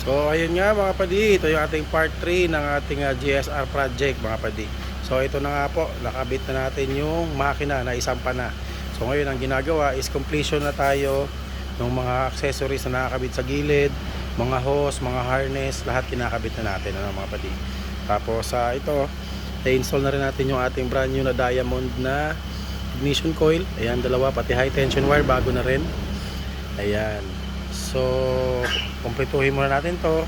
So ayun nga mga padi, ito yung ating part 3 ng ating GSR project mga padi. So ito na nga po, nakabit na natin yung makina na isampa na. So ngayon ang ginagawa is completion na tayo ng mga accessories na nakakabit sa gilid, mga hose, mga harness, lahat kinakabit na natin mga padi. Tapos ito, i-install na rin natin yung ating brand new na diamond na ignition coil. Ayan, dalawa, pati high tension wire bago na rin. Ayan. So kumpletuhin muna natin to,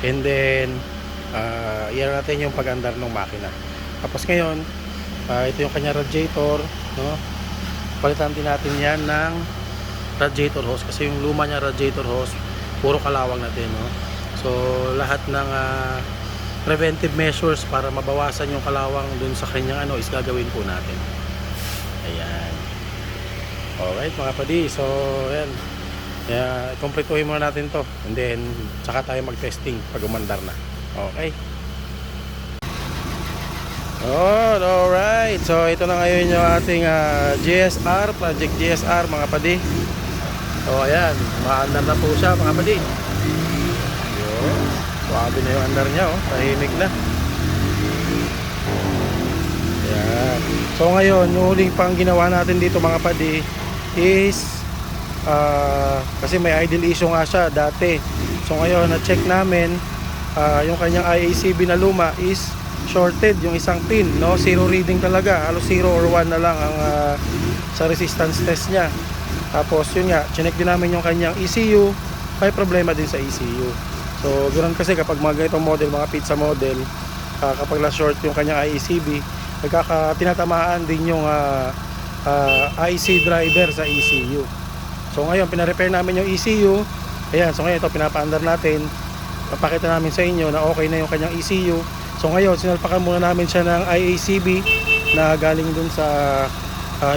and then iyan natin yung pag-andar ng makina. Tapos ngayon ito yung kanya radiator, no? Palitan din natin yan ng radiator hose kasi yung luma niya radiator hose puro kalawang natin, no? So lahat ng preventive measures para mabawasan yung kalawang dun sa kanyang is gagawin po natin. Ayan. Alright mga padi, so ayan, kaya kumpletuhin muna natin to, and then saka tayo mag-testing pag umandar na. Okay. Alright, so ito na ngayon yung ating GSR, Project GSR mga padi. So ayan, maandar na po siya mga padi. Yun, swabe na yung andar niya, tahimik na. Ayan. So ngayon, yung huling pang ginawa natin dito mga padi is kasi may idle issue nga siya dati. So ngayon na-check namin yung kanyang IACB na luma is shorted yung isang pin, no? Zero reading talaga, halos 0 or 1 na lang ang sa resistance test niya. Tapos yun nga, chinek din namin yung kanyang ECU, may problema din sa ECU. So ganoon kasi kapag mga ganitong model, mga pizza model, kapag na-short yung kanyang IACB, tinatamaan din yung IC driver sa ECU. So ngayon pina-repair namin yung ECU. Ayan, so ngayon ito pinapaandar natin. Papakita namin sa inyo na okay na yung kanyang ECU. So ngayon sinalpakan muna namin siya ng IACB na galing dun sa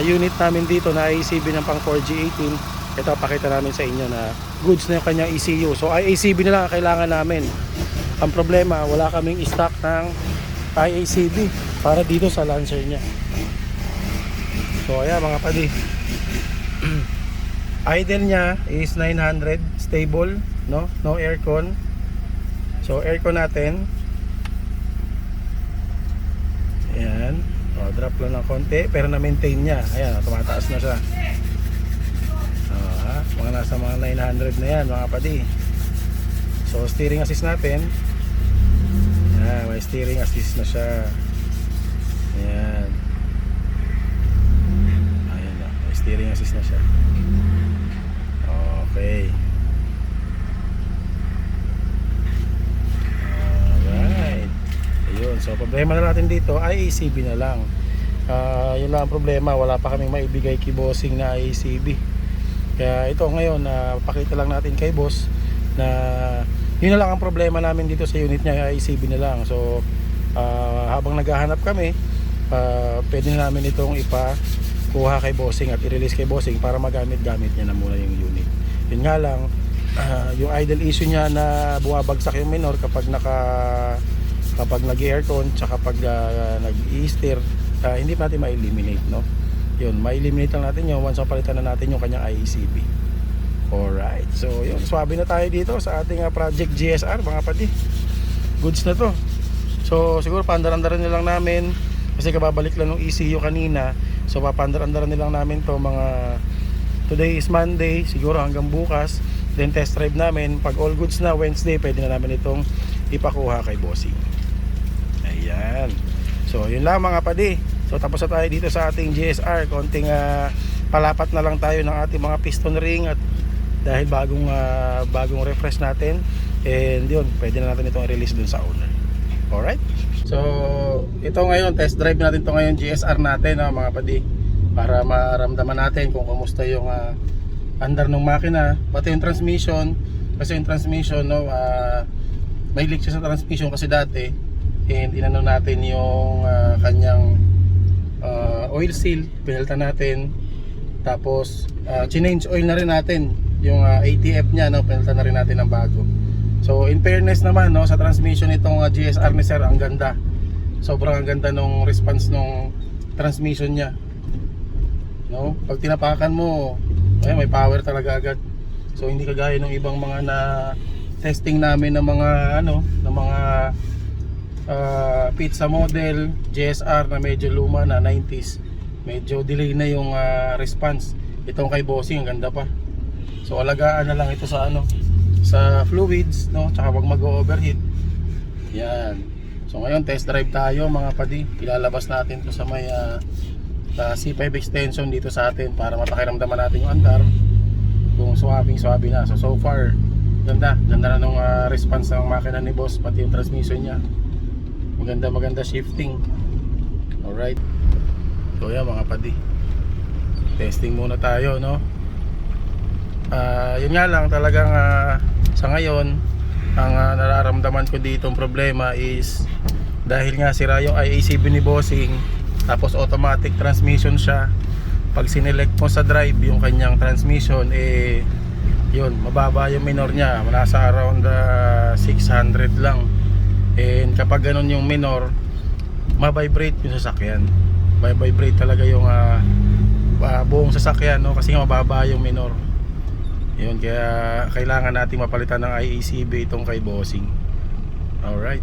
unit namin dito na IACB ng pang 4G18. Ito pakita namin sa inyo na goods na yung kanyang ECU. So IACB na lang ang kailangan namin. Ang problema, wala kaming stock ng IACB para dito sa Lancer niya. So ayan mga padi, idle niya is 900 stable, no aircon. So aircon natin, ayan, drop lang ng konti pero na maintain niya. Ayan, tumataas na siya. Mga nasa mga 900 na yan mga padi. So steering assist natin, ayan, may steering assist na siya. Ayan, ayan na, may steering assist na siya. Okay. Alright. Ayun. So problema na natin dito ay IACB na lang. Yun lang ang problema. Wala pa kaming maibigay kay bossing na IACB. Kaya ito ngayon pakita lang natin kay boss na yun na lang ang problema namin dito sa unit niya, IACB na lang. So habang naghahanap kami, pwede na namin itong ipakuha kay bossing at i-release kay bossing para magamit-gamit niya na muna yung unit. Yun nga lang, yung idle issue niya na bumabagsak yung minor kapag nag-aircon tsaka kapag nag-i-steer, hindi natin ma-eliminate, no? Yun, ma-eliminate lang natin yun once palitan na natin yung kanyang IACB. Alright, so yun, swabe na tayo dito sa ating project GSR mga pati. Goods na to. So siguro paandar-andaran nilang namin kasi kababalik lang ng ECU kanina. So papaandar-andaran nilang namin to mga, today is Monday, siguro hanggang bukas. Then test drive namin, pag all goods na Wednesday, pwede na namin itong ipakuha kay bossing. Ayan. So yun lang mga padi. So tapos na tayo dito sa ating GSR. Konting palapat na lang tayo ng ating mga piston ring, at dahil bagong refresh natin, and yun, pwede na natin itong release dun sa owner. Alright. So ito ngayon, test drive natin ito ngayon GSR natin mga padi, para maramdaman natin kung kumusta yung andar ng makina, pati yung transmission. Kasi yung transmission, may leak siya sa transmission kasi dati, and inano natin yung kanyang oil seal, pinalitan natin. Tapos change oil na rin natin yung ATF nya, pinalitan na rin natin ng bago. So in fairness naman, sa transmission itong GSR ni sir, ang ganda. Sobrang ang ganda nung response nung transmission nya, no? Pag tinapakan mo, may power talaga agad. So hindi kagaya ng ibang mga na testing namin ng mga ng mga pizza model GSR na medyo luma na 90s. Medyo delay na yung response. Itong kay Bossing ang ganda pa. So alagaan na lang ito sa sa fluids, no, tsaka wag mag-overheat. Yan. So ngayon test drive tayo mga padi. Ilalabas natin to sa may C5 extension dito sa atin para mapakiramdaman natin yung andar kung swabing-swabe na. So far ganda na nung response ng makina ni boss, pati yung transmission niya. Maganda shifting. Alright. So yan mga padi, testing muna tayo, no. Yun nga lang talagang sa ngayon ang nararamdaman ko dito ang problema is dahil nga sira yung IACB ni Bossing, tapos automatic transmission siya. Pag sinelect mo sa drive yung kanyang transmission, yun, mababa yung minor niya, nasa around 600 lang. And kapag ganun yung minor, ma-vibrate yung sasakyan, ma-vibrate talaga yung buong sasakyan, no? Kasi nga mababa yung minor. Yun, kaya kailangan nating mapalitan ng IACB itong kay Bossing. Alright.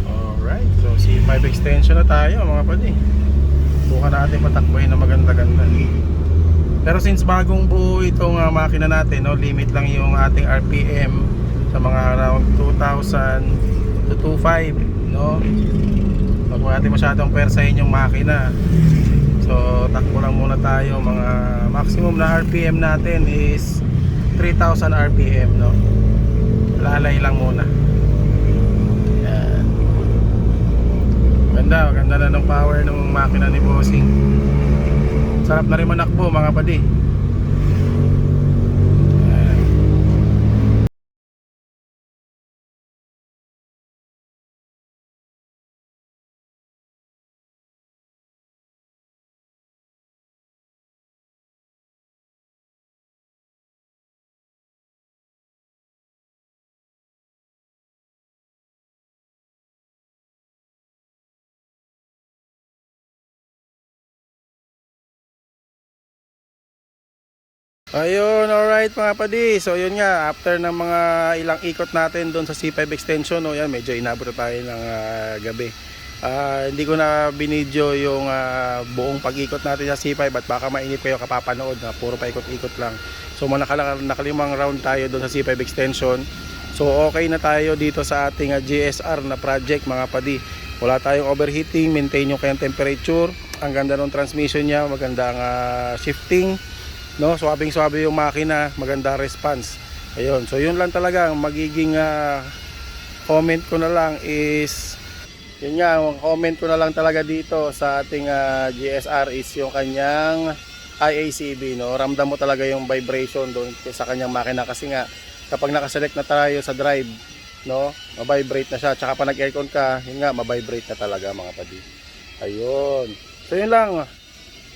Alright, so C5 extension na tayo mga padi. Bukan natin patakboy na maganda-ganda. Pero since bagong buo itong makina natin, no, limit lang yung ating RPM sa mga around 2,000 to 2,500, no. Huwag mo natin masyadong persahin yung makina. So takbo lang muna tayo. Mga maximum na RPM natin is 3,000 RPM, no. Lalay lang muna. Yan. Ganda na ng power ng makina ni Bossing. Sarap na rin manakbo mga padi. Ayun, alright mga padi. So yun nga, after ng mga ilang ikot natin doon sa C5 extension, no, yan, medyo inabot tayo ng gabi. Hindi ko na binidyo yung buong pag-ikot natin sa C5 at baka mainip kayo kapapanood na puro paikot-ikot lang. So nakalimang round tayo doon sa C5 extension. So okay na tayo dito sa ating GSR na project mga padi. Wala tayong overheating, maintain yung kanyang temperature. Ang ganda ng transmission niya, maganda ang shifting, no, swabing-swabe yung makina, maganda response. Ayun, so yun lang talaga ang magiging comment ko na lang is yun nga, ang comment ko na lang talaga dito sa ating GSR is yung kanyang IACB, no. Ramdam mo talaga yung vibration doon sa kanyang makina kasi nga kapag nakaselect na tayo sa drive, no, ma-vibrate na siya. Tsaka pa nag-aircon ka, yun nga, ma-vibrate na talaga mga padi. Ayun. So yun lang.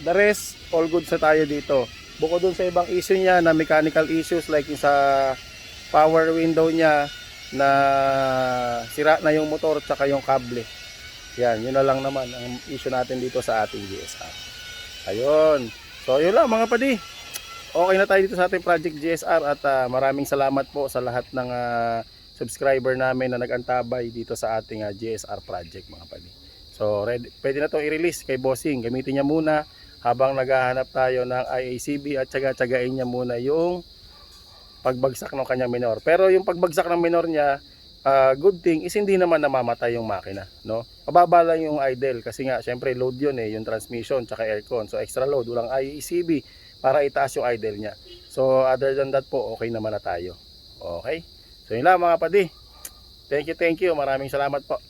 The rest, all good sa tayo dito. Bukod dun sa ibang issue niya na mechanical issues like yung sa power window niya na sira na yung motor tsaka yung kable. Yan, yun na lang naman ang issue natin dito sa ating GSR. Ayun. So yun lang mga padi. Okay na tayo dito sa ating project GSR at maraming salamat po sa lahat ng subscriber namin na nag-antabay dito sa ating GSR project mga padi. So pwede na itong i-release kay Bossing. Gamitin niya muna habang naghahanap tayo ng IACB at tsaga-tsagain niya muna yung pagbagsak ng kanyang minor. Pero yung pagbagsak ng minor niya, good thing is hindi naman namamatay yung makina, no? Mababa lang yung idle kasi nga syempre load yun yung transmission tsaka aircon. So extra load, walang IACB para itaas yung idle niya. So other than that po, okay naman na tayo. Okay? So yun lang mga padi. Thank you. Maraming salamat po.